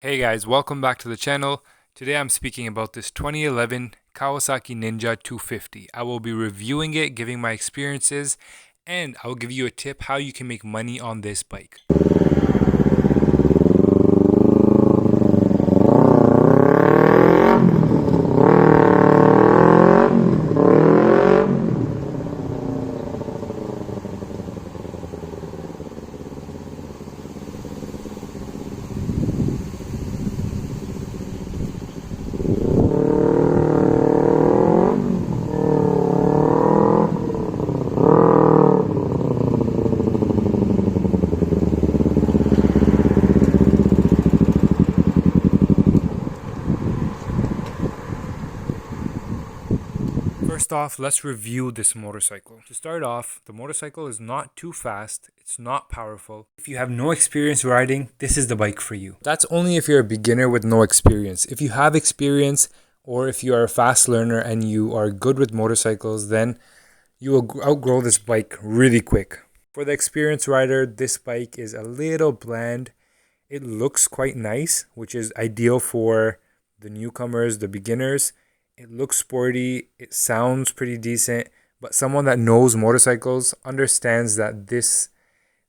Hey guys, welcome back to the channel. Today I'm speaking about this 2011 Kawasaki Ninja 250. I will be reviewing it, giving my experiences, and I will give you a tip how you can make money on this bike. First off, let's review this motorcycle. To start off, the motorcycle is not too fast, it's not powerful. If you have no experience riding, this is the bike for you. That's only if you're a beginner with no experience. If you have experience, or if you are a fast learner and you are good with motorcycles, then you will outgrow this bike really quick. For the experienced rider, this bike is a little bland. It looks quite nice, which is ideal for the newcomers, the beginners. It looks sporty, it sounds pretty decent, but someone that knows motorcycles understands that this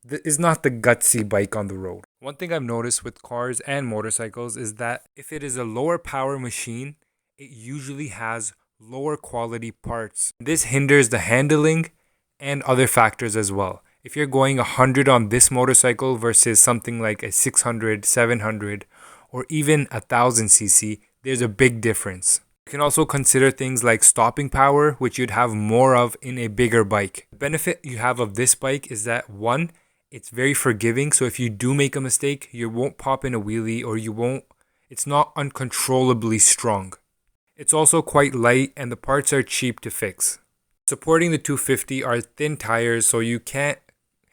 is not the gutsy bike on the road. One thing I've noticed with cars and motorcycles is that if it is a lower power machine, it usually has lower quality parts. This hinders the handling and other factors as well. If you're going 100 on this motorcycle versus something like a 600, 700, or even 1000cc, there's a big difference. You can also consider things like stopping power, which you'd have more of in a bigger bike. The benefit you have of this bike is that one, it's very forgiving. So if you do make a mistake, you won't pop in a wheelie or it's not uncontrollably strong. It's also quite light and the parts are cheap to fix. Supporting the 250 are thin tires, so you can't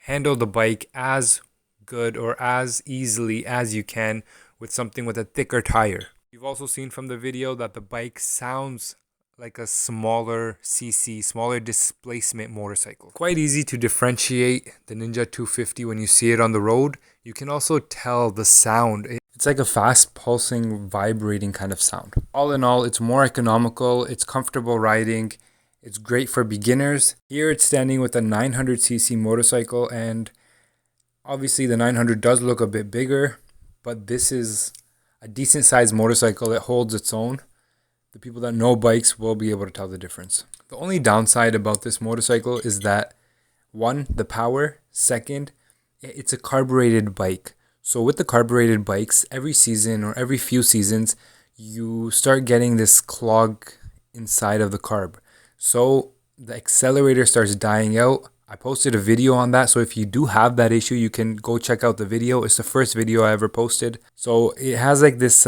handle the bike as good or as easily as you can with something with a thicker tire. You've also seen from the video that the bike sounds like a smaller cc, smaller displacement motorcycle. Quite easy to differentiate the Ninja 250 when you see it on the road. You can also tell the sound. It's like a fast pulsing, vibrating kind of sound. All in all, it's more economical, it's comfortable riding, it's great for beginners. Here it's standing with a 900cc motorcycle, and obviously the 900 does look a bit bigger, but this is a decent sized motorcycle. It holds its own. The people that know bikes will be able to tell the difference. The only downside about this motorcycle is that one, the power. Second, it's a carbureted bike. So with the carbureted bikes, every season or every few seasons, you start getting this clog inside of the carb. So the accelerator starts dying out. I posted a video on that, so if you do have that issue, you can go check out the video. It's the first video I ever posted. So it has like this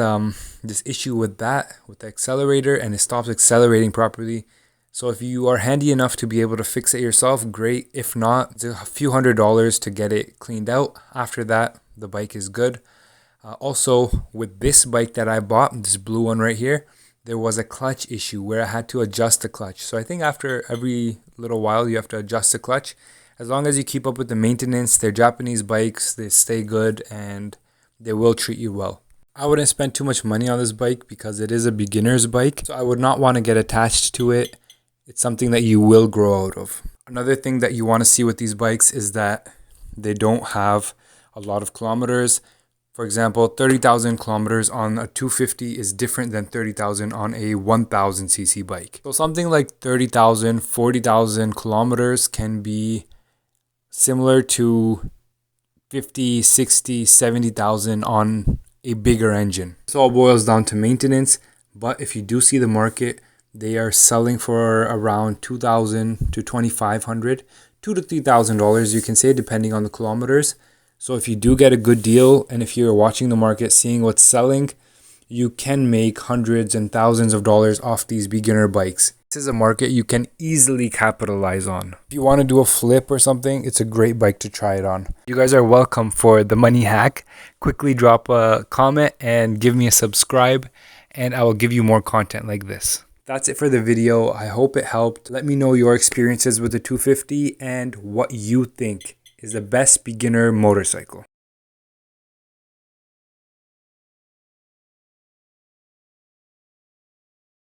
issue with the accelerator, and it stops accelerating properly. So if you are handy enough to be able to fix it yourself, great. If not, it's a few $100s to get it cleaned out. After that, the bike is good. Also, with this bike that I bought, this blue one right here, there was a clutch issue where I had to adjust the clutch. So I think after every little while you have to adjust the clutch. As long as you keep up with the maintenance, they're Japanese bikes, they stay good and they will treat you well. I wouldn't spend too much money on this bike because it is a beginner's bike. So I would not want to get attached to it. It's something that you will grow out of. Another thing that you want to see with these bikes is that they don't have a lot of kilometers. For example, 30,000 kilometers on a 250 is different than 30,000 on a 1000cc bike. So something like 30,000, 40,000 kilometers can be similar to 50, 60, 70,000 on a bigger engine. This all boils down to maintenance, but if you do see the market, they are selling for around $2,000 to $2,500, $2,000 to $3,000, you can say, depending on the kilometers. So if you do get a good deal, and if you're watching the market, seeing what's selling, you can make hundreds and thousands of dollars off these beginner bikes. This is a market you can easily capitalize on. If you want to do a flip or something, it's a great bike to try it on. You guys are welcome for the money hack. Quickly drop a comment and give me a subscribe, and I will give you more content like this. That's it for the video. I hope it helped. Let me know your experiences with the 250 and what you think is the best beginner motorcycle.